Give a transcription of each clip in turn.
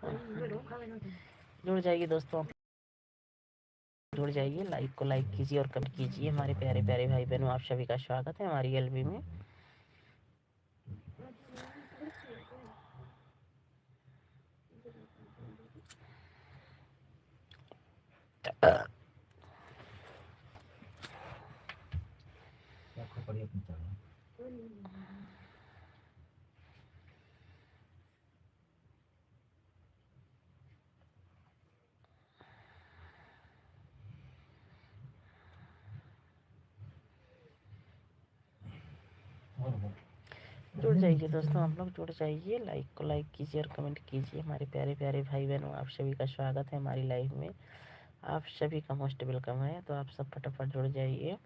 जुड़ जाइए दोस्तों, जुड़ जाइए, लाइक को लाइक कीजिए और कमेंट कीजिए। हमारे प्यारे प्यारे भाई बहनों, आप सभी का स्वागत है हमारी एलबी में। जुड़ जाइए दोस्तों, आप लोग जुड़ जाइए, लाइक को लाइक कीजिए और कमेंट कीजिए। हमारे प्यारे प्यारे भाई बहनों, आप सभी का स्वागत है हमारी लाइव में। आप सभी का मोस्ट वेलकम है, तो आप सब फटाफट जुड़ जाइए।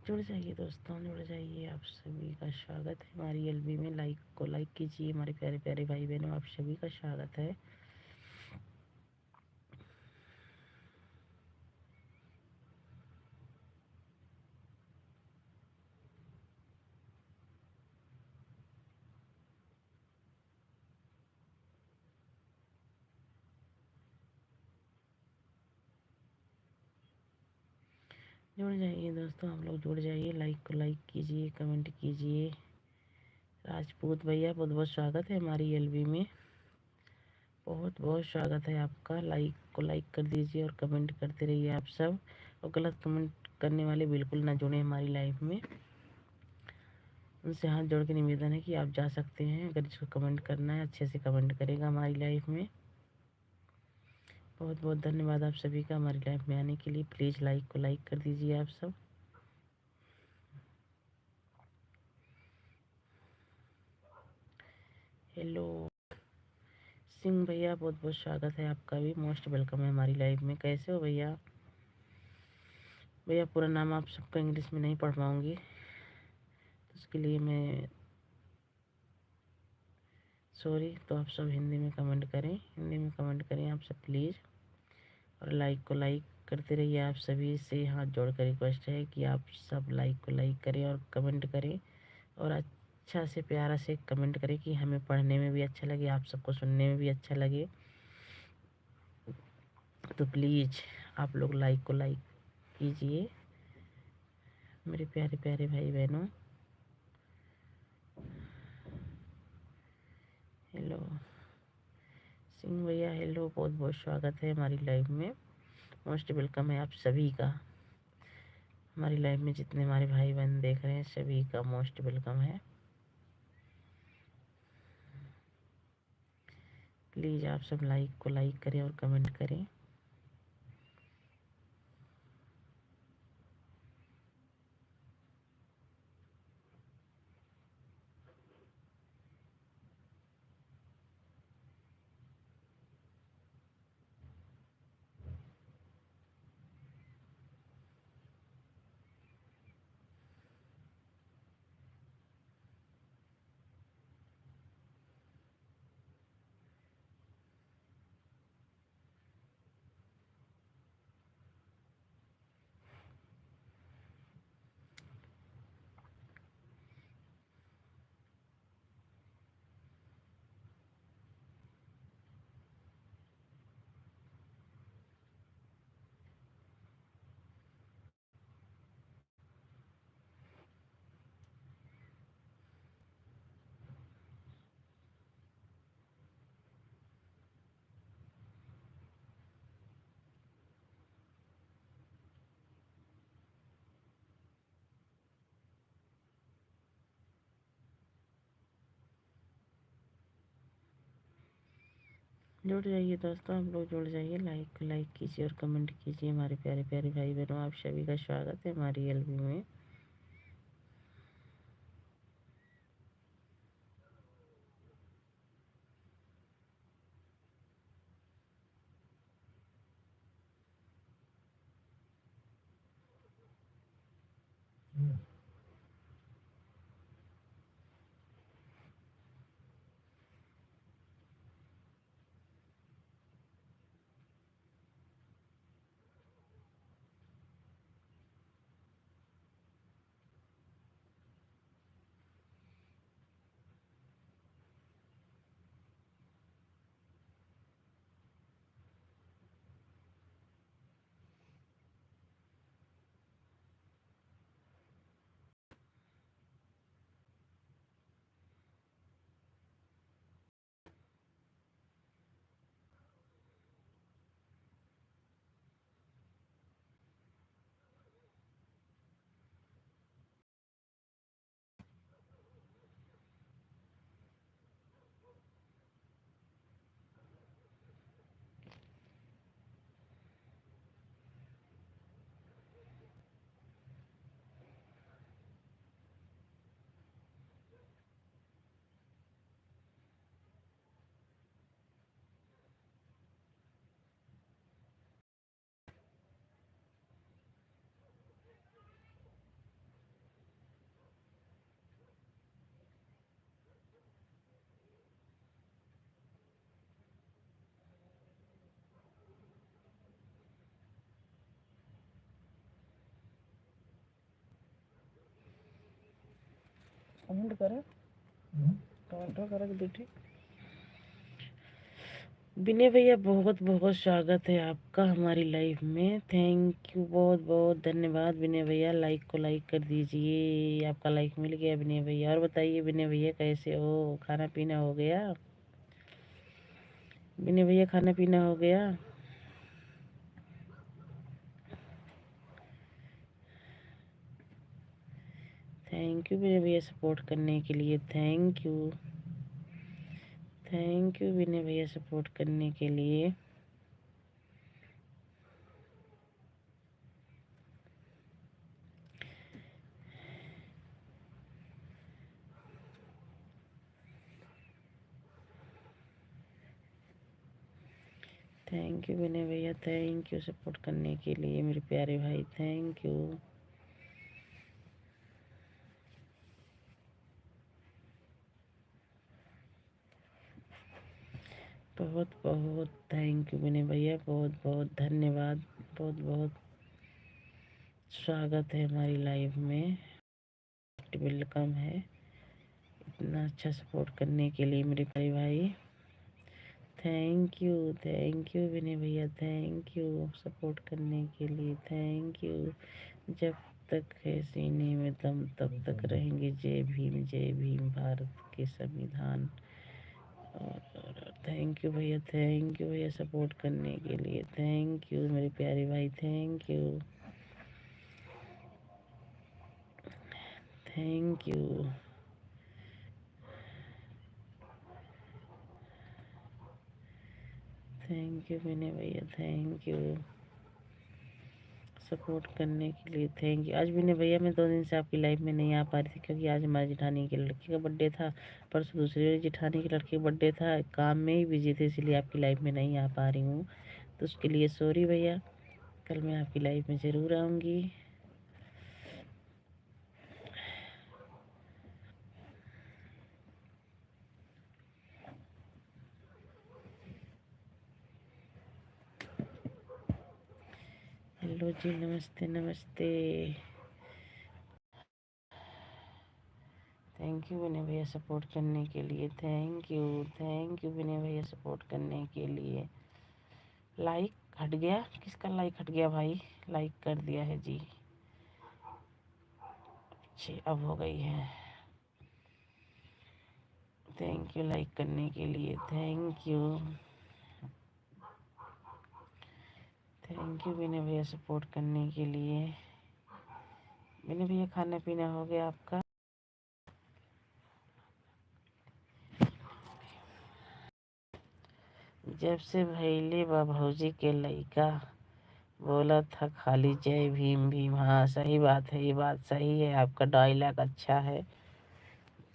जुड़ जाइए दोस्तों, जुड़ जाइए, आप सभी का स्वागत है हमारी एलबी में। लाइक को लाइक कीजिए, हमारे प्यारे प्यारे भाई बहनों, आप सभी का स्वागत है। जुड़ जाइए दोस्तों, आप लोग जुड़ जाइए, लाइक को लाइक कीजिए, कमेंट कीजिए। राजपूत भैया, बहुत बहुत स्वागत है हमारी एलबी में। बहुत बहुत स्वागत है आपका। लाइक को लाइक कर दीजिए और कमेंट करते रहिए आप सब। और गलत कमेंट करने वाले बिल्कुल ना जुड़े हमारी लाइफ में। उनसे हाथ जोड़ के निवेदन है कि आप जा सकते हैं, अगर इसको कमेंट करना है अच्छे से कमेंट करेगा हमारी लाइफ में। बहुत बहुत धन्यवाद आप सभी का हमारी लाइफ में आने के लिए। प्लीज़ लाइक को लाइक कर दीजिए आप सब। हेलो सिंह भैया, बहुत बहुत स्वागत है आपका भी, मोस्ट वेलकम है हमारी लाइफ में। कैसे हो भैया? भैया पूरा नाम आप सबका इंग्लिश में नहीं पढ़ पाऊँगी, तो उसके लिए मैं सॉरी। तो आप सब हिंदी में कमेंट करें, हिंदी में कमेंट करें आप सब प्लीज़। और लाइक को लाइक करते रहिए। आप सभी से हाथ जोड़ कर रिक्वेस्ट है कि आप सब लाइक को लाइक करें और कमेंट करें, और अच्छा से प्यारा से कमेंट करें कि हमें पढ़ने में भी अच्छा लगे, आप सबको सुनने में भी अच्छा लगे। तो प्लीज़ आप लोग लाइक को लाइक कीजिए मेरे प्यारे प्यारे भाई बहनों। हेलो सिंह भैया, हेलो, बहुत बहुत स्वागत है हमारी लाइव में। मोस्ट वेलकम है आप सभी का। हमारी लाइव में जितने हमारे भाई बहन देख रहे हैं सभी का मोस्ट वेलकम है। प्लीज़ आप सब लाइक को लाइक करें और कमेंट करें। जुड़ जाइए दोस्तों, आप लोग जुड़ जाइए, लाइक कीजिए और कमेंट कीजिए। हमारे प्यारे प्यारे भाई बहनों, आप सभी का स्वागत है हमारी एलबी में। कमेंट करें, कमेंट करें बेटी। विनय भैया, बहुत बहुत स्वागत है आपका हमारी लाइफ में। थैंक यू, बहुत बहुत धन्यवाद विनय भैया। लाइक को लाइक कर दीजिए, आपका लाइक मिल गया विनय भैया। और बताइए विनय भैया कैसे हो, खाना पीना हो गया? विनय भैया खाना पीना हो गया? थैंक यू विनय भैया सपोर्ट करने के लिए, thank you. Thank you Vinay भैया सपोर्ट करने के लिए। थैंक यू विनय भैया, थैंक यू सपोर्ट करने के लिए मेरे प्यारे भाई, थैंक यू। बहुत बहुत थैंक यू विनय भैया, बहुत बहुत धन्यवाद। बहुत बहुत स्वागत है हमारी लाइफ में, वेलकम है। इतना अच्छा सपोर्ट करने के लिए मेरे प्यारे भाई, थैंक यू विनय भैया, थैंक यू सपोर्ट करने के लिए, थैंक यू। जब तक है सीने में दम तब तक रहेंगे, जय भीम भारत के संविधान। और थैंक यू भैया, थैंक यू भैया सपोर्ट करने के लिए, थैंक यू मेरे प्यारे भाई, thank you, thank you. Thank you Vinay भैया, थैंक यू सपोर्ट करने के लिए, थैंक यू। आज विनय भैया मैं 2 दिन से आपकी लाइफ में नहीं आ पा रही थी, क्योंकि आज हमारी जेठानी के लड़के का बर्थडे था। परसों दूसरी वाली जेठानी के लड़के का बर्थडे था, काम में ही बिजी थे, इसलिए आपकी लाइफ में नहीं आ पा रही हूँ। तो उसके लिए सॉरी भैया, कल मैं आपकी लाइफ में ज़रूर आऊँगी। हेलो जी, नमस्ते नमस्ते। थैंक यू विनय भैया सपोर्ट करने के लिए, थैंक यू विनय भैया सपोर्ट करने के लिए। लाइक हट गया, किसका लाइक हट गया भाई? लाइक कर दिया है जी, अच्छी अब हो गई है। थैंक यू लाइक करने के लिए, thank you. Thank you Vinay भैया सपोर्ट करने के लिए। विनय भैया खाना पीना हो गया आपका? जब से भैले बा भौजी के लइका बोला था खाली जय भीम भीम। हाँ सही बात है, ये बात सही है, आपका डायलॉग अच्छा है,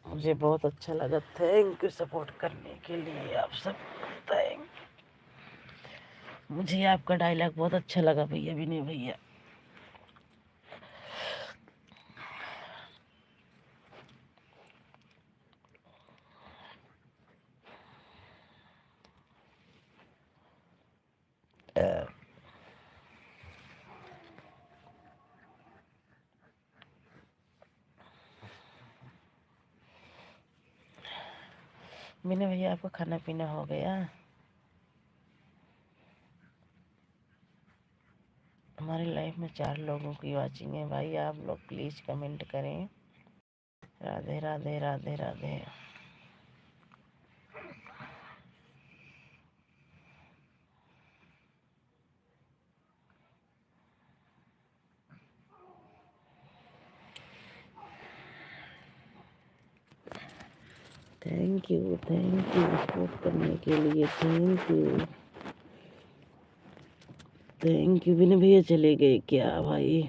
मुझे बहुत अच्छा लगा। थैंक यू सपोर्ट करने के लिए आप सब। थैंक मुझे आपका डायलॉग बहुत अच्छा लगा भैया, विनय भैया। विनय भैया आपका खाना पीना हो गया? हमारी लाइफ में 4 लोगों की वाचिंग है भाई, आप लोग प्लीज़ कमेंट करें। Radhe Radhe Radhe Radhe. Thank you support करने के लिए। Thank you. विनय भैया चले गए क्या भाई?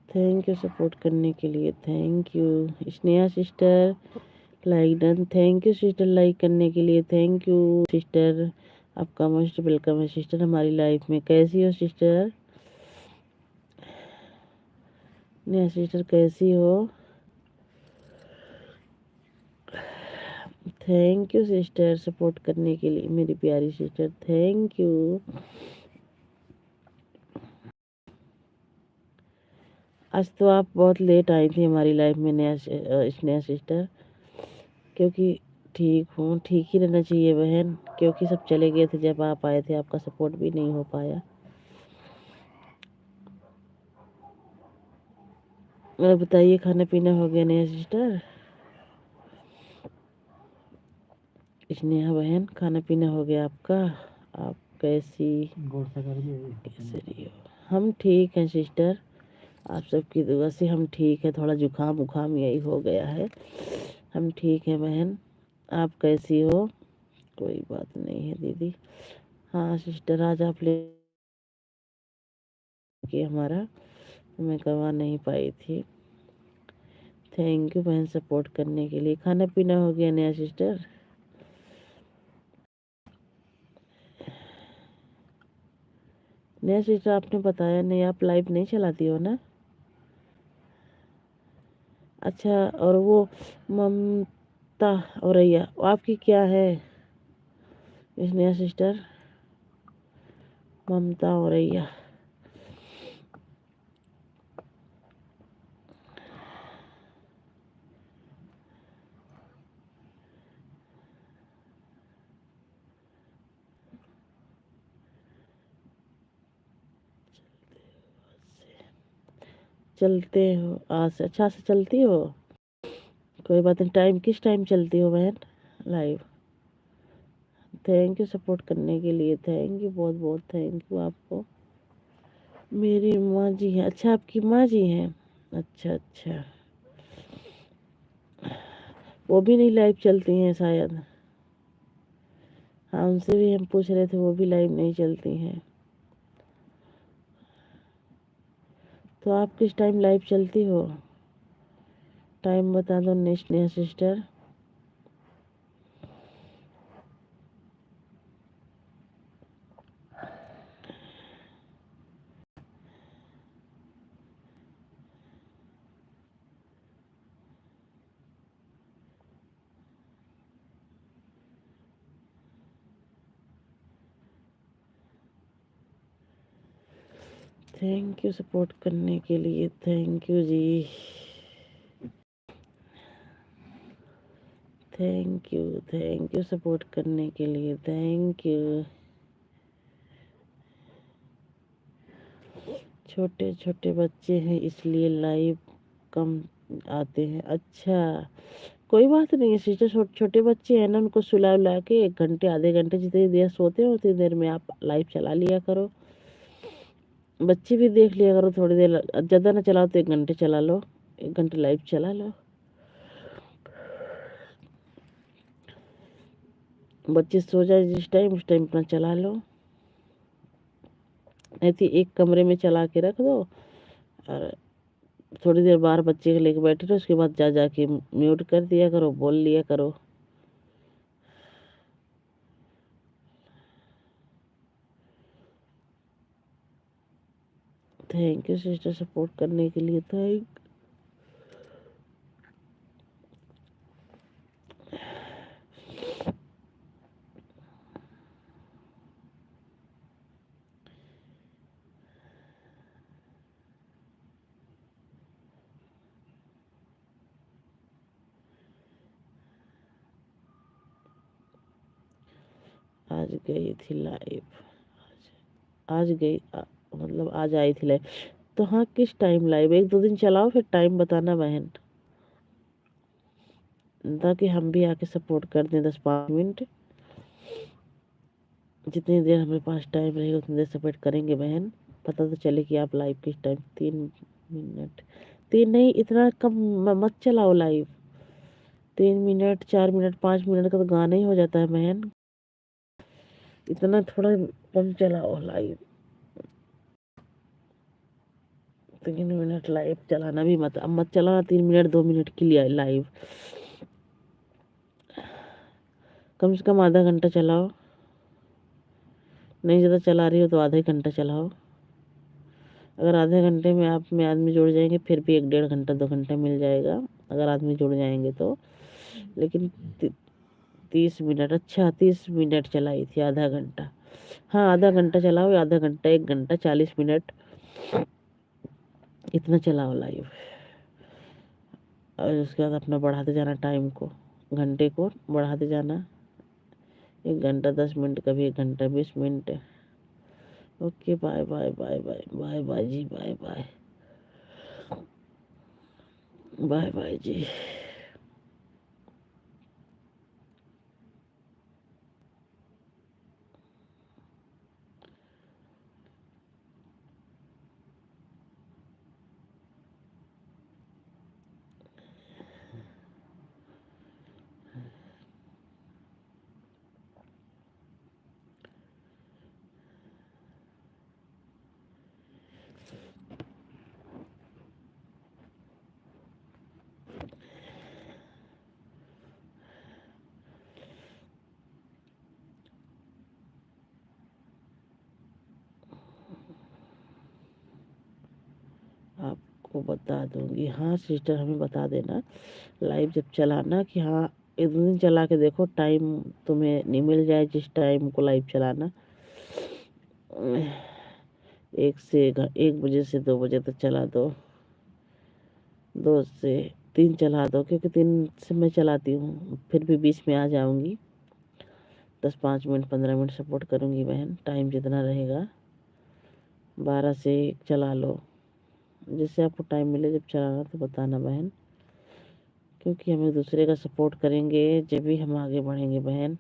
थैंक यू सपोर्ट करने के लिए। Thank you Sneha sister, like done. Thank you sister like करने के लिए। थैंक यू सिस्टर, आपका मोस्ट वेलकम है सिस्टर हमारी लाइफ में। कैसी हो सिस्टर? स्नेहा सिस्टर कैसी हो? थैंक यू सिस्टर सपोर्ट करने के लिए मेरी प्यारी सिस्टर। Thank you. आज तो आप बहुत लेट आई थी हमारी लाइफ में स्नेहा सिस्टर, क्योंकि ठीक हूँ, ठीक ही रहना चाहिए बहन, क्योंकि सब चले गए थे जब आप आए थे, आपका सपोर्ट भी नहीं हो पाया। और बताइए खाना पीना हो गया नेहा सिस्टर? स्नेहा बहन खाना पीना हो गया आपका? आप कैसे रही हो? हम ठीक हैं सिस्टर, आप सबकी दुआ से हम ठीक है। थोड़ा जुकाम उखाम यही हो गया है, हम ठीक हैं बहन। आप कैसी हो? कोई बात नहीं है दीदी। हाँ सिस्टर आज आप ले के हमारा मैं करवा नहीं पाई थी। थैंक यू बहन सपोर्ट करने के लिए। खाना पीना हो गया नया सिस्टर? नया सिस्टर आपने बताया नहीं, आप लाइव नहीं चलाती हो ना? अच्छा, और वो ममता औरैया आपकी क्या है इस नया सिस्टर? ममता औरैया चलते हो आज से? अच्छा से चलती हो? कोई बात नहीं। टाइम किस टाइम चलती हो बहन लाइव? थैंक यू सपोर्ट करने के लिए। थैंक यू बहुत बहुत थैंक यू आपको। मेरी माँ जी हैं? अच्छा आपकी माँ जी हैं, अच्छा अच्छा। वो भी नहीं लाइव चलती हैं शायद? हाँ उनसे भी हम पूछ रहे थे, वो भी लाइव नहीं चलती हैं। तो आप किस टाइम लाइव चलती हो? टाइम बता दो नेक्स्ट नया सिस्टर। थैंक यू सपोर्ट करने के लिए। Thank you ji. Thank you support करने के लिए। Thank you. छोटे छोटे बच्चे हैं इसलिए लाइव कम आते हैं। अच्छा कोई बात नहीं है सिस्टर, छोटे बच्चे हैं ना, उनको सुला उला के 1 घंटे आधे घंटे जितनी देर सोते हो उतनी देर में आप लाइव चला लिया करो। बच्चे भी देख लिया करो थोड़ी देर, ज़्यादा ना चलाओ तो 1 घंटे चला लो, 1 घंटे लाइव चला लो। बच्चे सो जाए जिस टाइम उस टाइम अपना चला लो। ऐसे एक कमरे में चला के रख दो और थोड़ी देर बाहर बच्चे को लेके बैठे रहो, उसके बाद जा जाके म्यूट कर दिया करो, बोल लिया करो। थैंक यू सिस्टर, सपोर्ट करने के लिए थैंक। आज गई थी लाइव, आज गई मतलब आज आई थी लाइव। तो हाँ, किस टाइम लाइव? एक दो दिन चलाओ फिर टाइम बताना बहन, ताकि हम भी आके सपोर्ट कर दें। 10-5 मिनट, जितनी देर हमारे पास टाइम रहेगा उतनी देर सपोर्ट करेंगे बहन। पता तो चले कि आप लाइव किस टाइम। 3 मिनट, तीन नहीं, इतना कम मत चलाओ लाइव। 3 मिनट, 4 मिनट, 5 मिनट का तो गाना ही हो जाता है बहन। इतना थोड़ा कम चलाओ लाइव। 3 मिनट लाइव चलाना भी मत, अब मत चलाना 3 मिनट 2 मिनट के लिए लाइव। कम से कम आधा घंटा चलाओ। नहीं ज़्यादा चला रही हो तो आधा ही घंटा चलाओ। अगर आधे घंटे में आप में आदमी जुड़ जाएंगे फिर भी 1-1.5 घंटा 2 घंटा मिल जाएगा, अगर आदमी जुड़ जाएंगे तो। लेकिन 30 मिनट, अच्छा 30 मिनट चलाई थी, आधा घंटा। हाँ, आधा घंटा चलाओ, आधा घंटा, 1 घंटा 40 मिनट, इतना चलाओ लाइव। और उसके बाद अपना बढ़ाते जाना टाइम को, घंटे को बढ़ाते जाना। 1 घंटा 10 मिनट, कभी 1 घंटा 20 मिनट। Okay, bye bye bye bye bye bye जी, बाय बाय बाय बाय जी। आपको बता दूंगी, हाँ सिस्टर, हमें बता देना लाइव जब चलाना कि हाँ, एक दो दिन चला के देखो, टाइम तुम्हें नहीं मिल जाए जिस टाइम को लाइव चलाना। 1 बजे से 2 बजे तक चला दो, 2 से 3 चला दो, क्योंकि 3 से मैं चलाती हूँ, फिर भी बीच में आ जाऊंगी। 10-5 मिनट 15 मिनट सपोर्ट करूंगी बहन, टाइम जितना रहेगा। 12 से 1 चला लो, जिससे आपको टाइम मिले जब चलाना तो बताना बहन, क्योंकि हम एक दूसरे का सपोर्ट करेंगे जब भी हम आगे बढ़ेंगे बहन।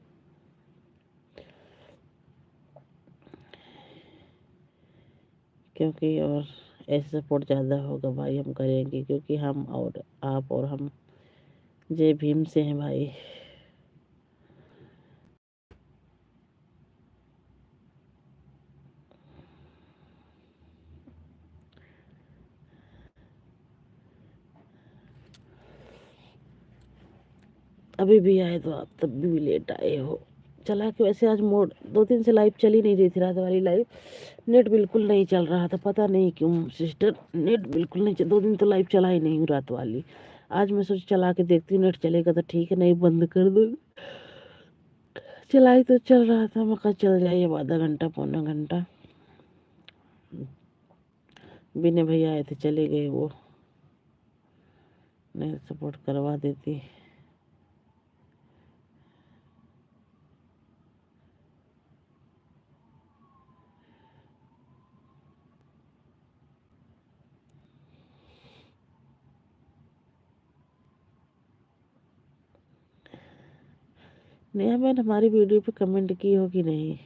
क्योंकि और ऐसे सपोर्ट ज़्यादा होगा भाई, हम करेंगे, क्योंकि हम और आप और हम जय भीम से हैं भाई। अभी भी आए तो आप तब भी लेट आए हो। चला के वैसे आज मोड 2 दिन से लाइव चल ही नहीं रही थी, रात वाली लाइव। नेट बिल्कुल नहीं चल रहा था, पता नहीं क्यों सिस्टर, नेट बिल्कुल नहीं 2 दिन तो लाइव चला ही नहीं हूँ रात वाली। आज मैं सोच चला के देखती हूँ, नेट चलेगा तो ठीक है, नहीं बंद कर दो। चलाई तो चल रहा था, मैं कहा चल जाइए, अब आधा घंटा पौना घंटा। बिना भैया आए थे, चले गए वो, नहीं सपोर्ट करवा देती। नेहा मैंने हमारी वीडियो पे कमेंट की हो कि नहीं?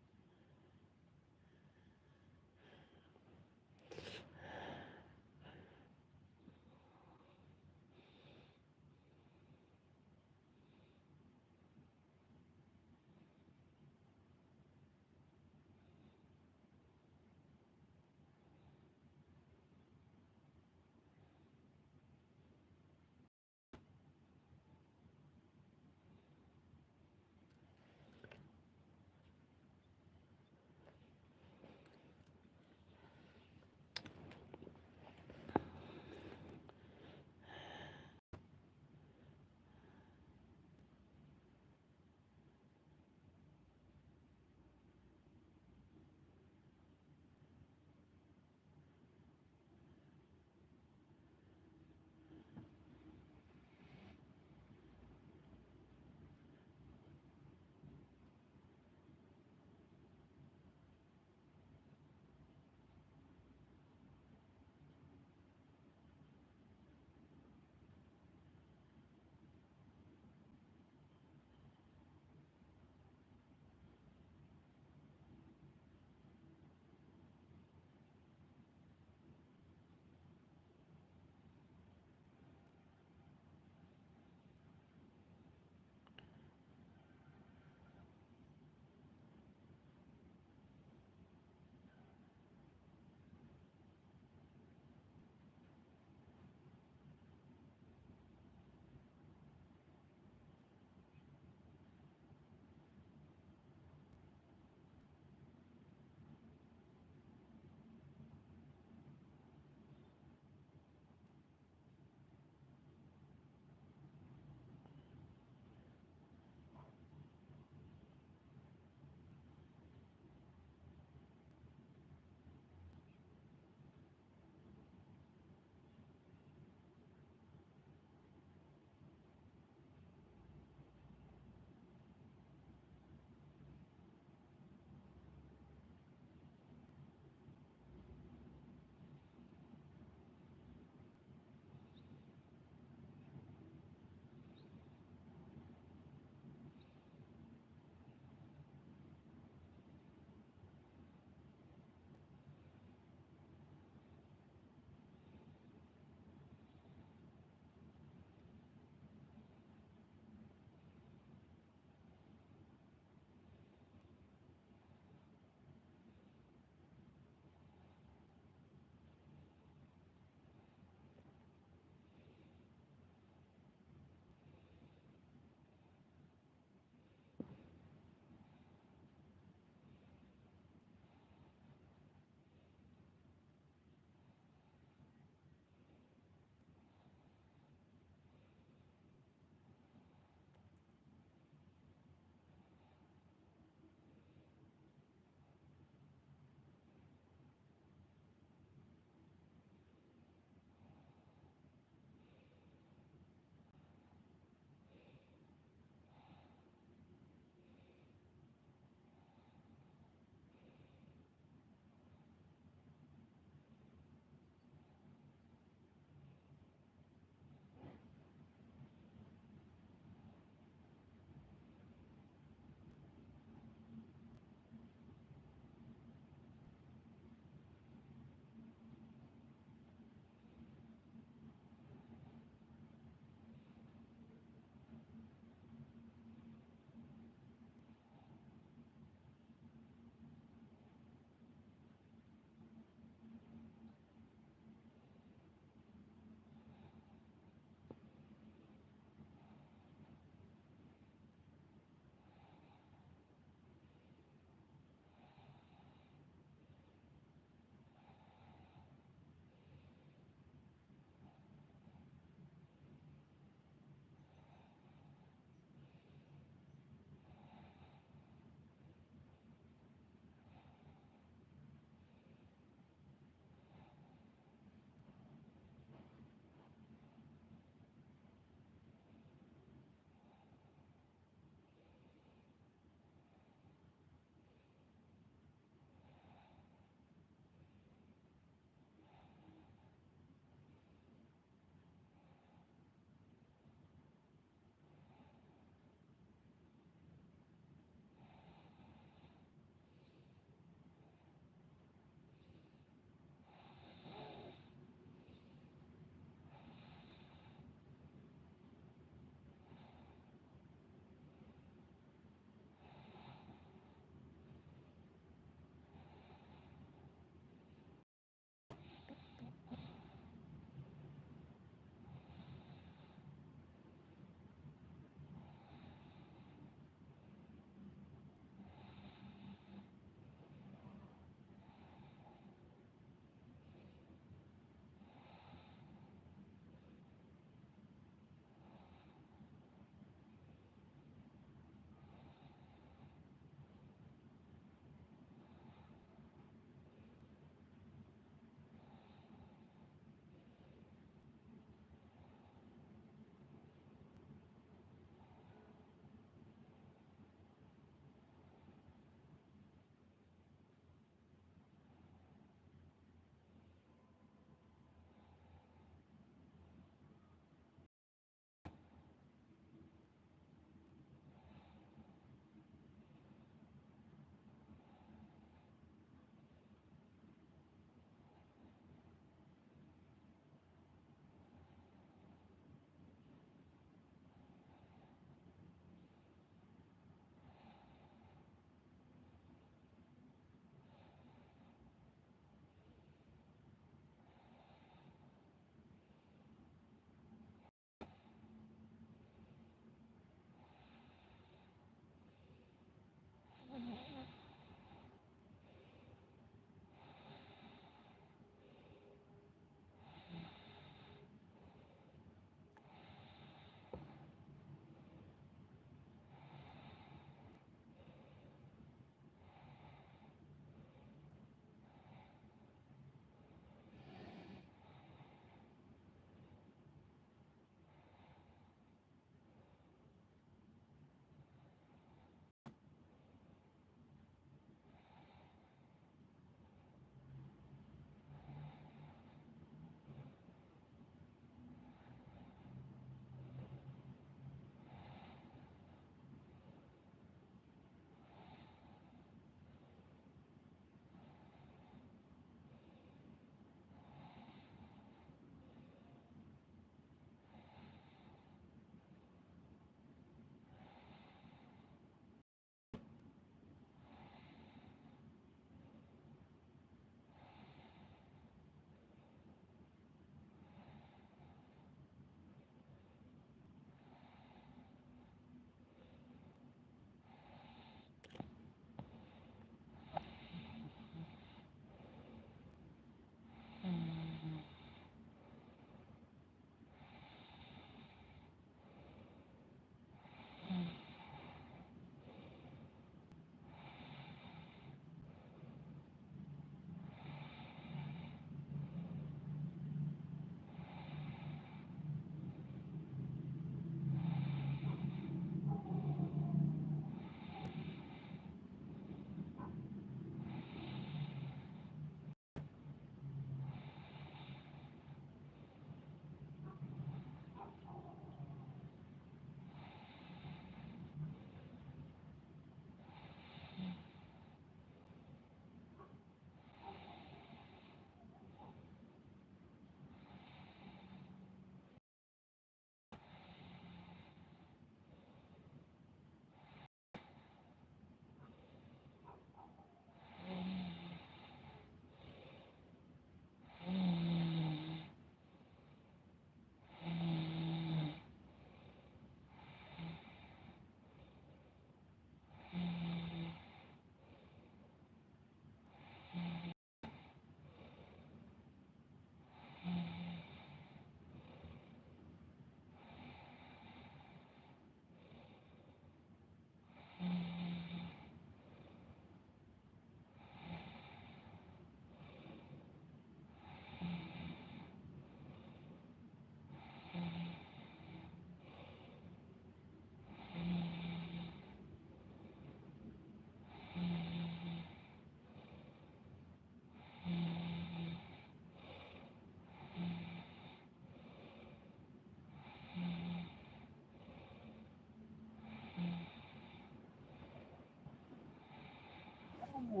जय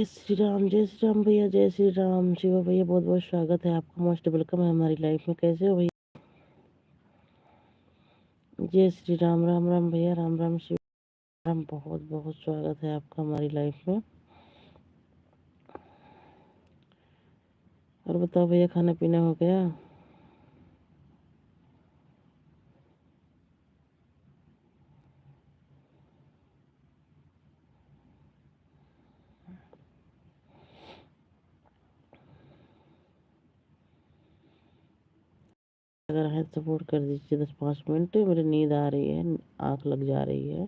श्री राम, जय श्री राम भैया, जय श्री राम। शिवा भैया बहुत बहुत स्वागत है आपका, मोस्ट वेलकम है हमारी लाइफ में। कैसे हो भैया? जय श्री राम, राम राम भैया, राम राम शिव राम। बहुत बहुत स्वागत है आपका हमारी लाइफ में। और बताओ भैया, खाना पीना हो गया? अगर है सपोर्ट कर दीजिए 10-5 मिनट, मेरी नींद आ रही है, आँख लग जा रही है।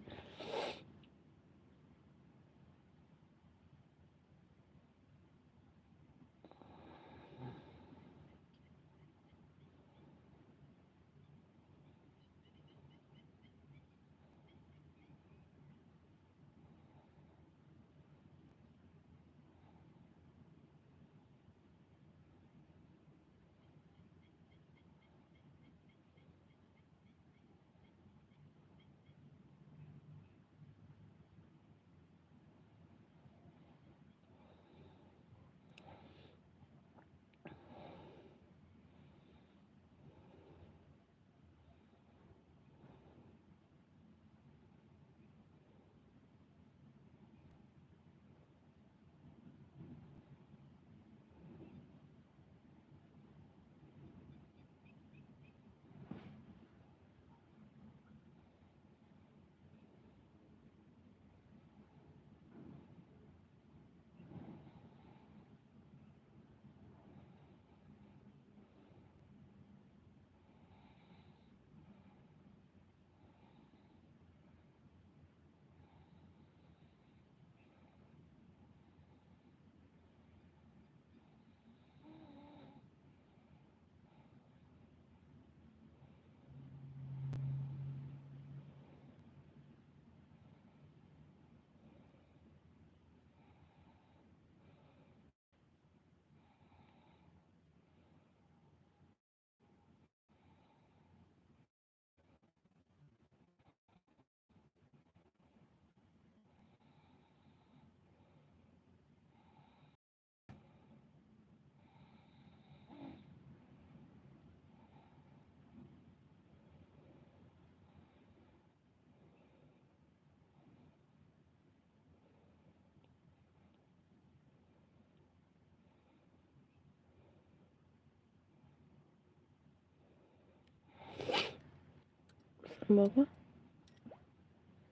बाबा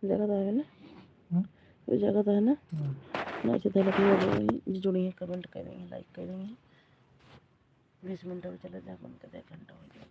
जगह है ना, कोई जगह है ना, ना अच्छी तरह जुड़ी है, कमेंट करेंगे, लाइक करेंगे। 20 मिनट में चले जाए, बन कर 1 घंटा हो जाए।